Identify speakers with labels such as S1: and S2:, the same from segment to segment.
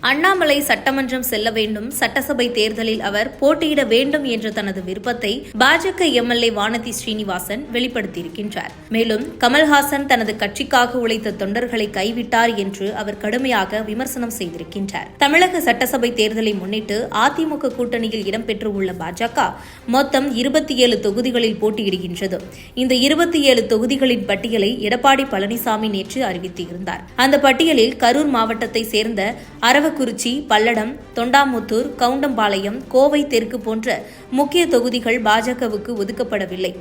S1: அண்ணாமலை சட்டமன்றம் செல்ல வேண்டும், சட்டசபை தேர்தலில் அவர் போட்டியிட வேண்டும் என்ற தனது விருப்பத்தை பாஜக எம்எல்ஏ வானதி ஸ்ரீனிவாசன் வெளிப்படுத்தியிருக்கின்றார். மேலும் கமல்ஹாசன் தனது கட்சிக்காக உழைத்த தொண்டர்களை கைவிட்டார் என்று அவர் கடுமையாக விமர்சனம் செய்திருக்கின்றார். தமிழக சட்டசபை தேர்தலை முன்னிட்டு அதிமுக கூட்டணியில் இடம்பெற்றுள்ள பாஜக மொத்தம் 27 தொகுதிகளில் போட்டியிடுகின்றது. இந்த 27 தொகுதிகளின் பட்டியலை எடப்பாடி பழனிசாமி நேற்று அறிவித்திருந்தார். அந்த பட்டியலில் கரூர் மாவட்டத்தை சேர்ந்த அரவக்குறிச்சி, பல்லடம், தொண்டாமுத்தூர், கவுண்டம்பாளையம், கோவை தெற்கு போன்ற முக்கிய தொகுதிகள் பாஜகவுக்கு ஒதுக்கப்படவில்லை.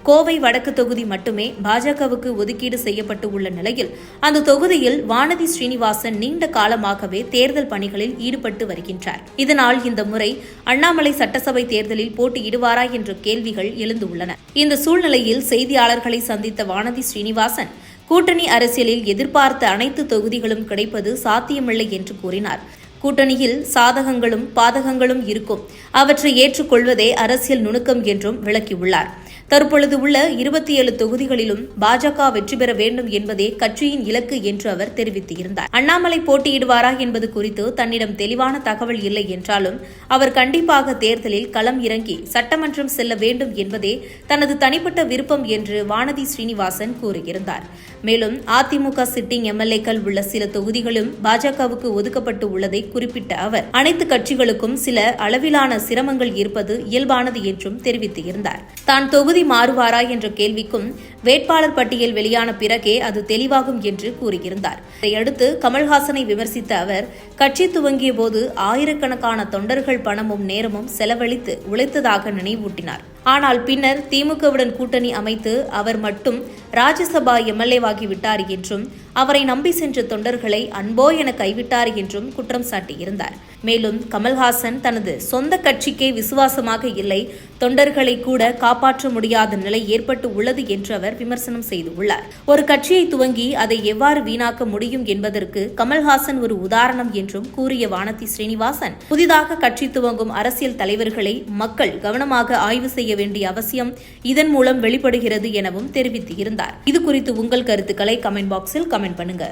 S1: கோவை வடக்கு தொகுதி மட்டுமே பாஜகவுக்கு ஒதுக்கீடு செய்யப்பட்டு உள்ள நிலையில் அந்த தொகுதியில் வானதி ஸ்ரீனிவாசன் நீண்ட காலமாகவே தேர்தல் பணிகளில் ஈடுபட்டு வருகின்றார். இதனால் இந்த முறை அண்ணாமலை சட்டசபை தேர்தலில் போட்டியிடுவாரா என்ற கேள்விகள் எழுந்துள்ளன. இந்த சூழ்நிலையில் செய்தியாளர்களை சந்தித்த வானதி ஸ்ரீனிவாசன் கூட்டணி அரசியலில் எதிர்பார்த்த அனைத்து தொகுதிகளும் கிடைப்பது சாத்தியமில்லை என்று கூறினார். கூட்டணியில் சாதகங்களும் பாதகங்களும் இருக்கும், அவற்றை ஏற்றுக்கொள்வதே அரசியல் நுணுக்கம் என்றும் விளக்கியுள்ளார். தற்பொழுது உள்ள 27 தொகுதிகளிலும் பாஜக வெற்றி பெற வேண்டும் என்பதே கட்சியின் இலக்கு என்று அவர் தெரிவித்திருந்தார். அண்ணாமலை போட்டியிடுவாரா என்பது குறித்து தன்னிடம் தெளிவான தகவல் இல்லை என்றாலும் அவர் கண்டிப்பாக தேர்தலில் களம் இறங்கி சட்டமன்றம் செல்ல வேண்டும் என்பதே தனது தனிப்பட்ட விருப்பம் என்று வானதி ஸ்ரீனிவாசன் கூறியிருந்தார். மேலும் அதிமுக சிட்டிங் எம்எல்ஏக்கள் உள்ள சில தொகுதிகளும் பாஜகவுக்கு ஒதுக்கப்பட்டு உள்ளதை குறிப்பிட்ட அவர் அனைத்து கட்சிகளுக்கும் சில அளவிலான சிரமங்கள் இருப்பது இயல்பானது என்றும் தெரிவித்திருந்தார். தான் தொகுதி மாறுவாரா என்ற கேள்விக்கும் வேட்பாளர் பட்டியல் வெளியான பிறகே அது தெளிவாகும் என்று கூறியிருந்தார். இதையடுத்து கமல்ஹாசனை விமர்சித்த அவர் கட்சி துவங்கிய போது ஆயிரக்கணக்கான தொண்டர்கள் பணமும் நேரமும் செலவழித்து உழைத்ததாக நினைவூட்டினார். ஆனால் பின்னர் திமுகவுடன் கூட்டணி அமைத்து அவர் மட்டும் ராஜ்யசபா எம்எல்ஏவாகிவிட்டார் என்றும் அவரை நம்பி சென்ற தொண்டர்களை அன்போ என கைவிட்டார் என்றும் குற்றம் சாட்டியிருந்தார். மேலும் கமல்ஹாசன் தனது சொந்த கட்சிக்கே விசுவாசமாக இல்லை, தொண்டர்களை கூட காப்பாற்ற முடியாத நிலை ஏற்பட்டு உள்ளது என்று அவர் விமர்சனம் செய்துள்ளார். ஒரு கட்சியை துவங்கி அதை எவ்வாறு வீணாக்க முடியும் என்பதற்கு கமல்ஹாசன் ஒரு உதாரணம் என்றும் கூறிய வானதி ஸ்ரீனிவாசன் புதிதாக கட்சி துவங்கும் அரசியல் தலைவர்களை மக்கள் கவனமாக ஆய்வு செய்ய வேண்டிய அவசியம் இதன் மூலம் வெளிப்படுகிறது எனவும் தெரிவித்திருந்தார். இது குறித்து உங்கள் கருத்துக்களை கமெண்ட் பாக்ஸில் கமெண்ட் பண்ணுங்க.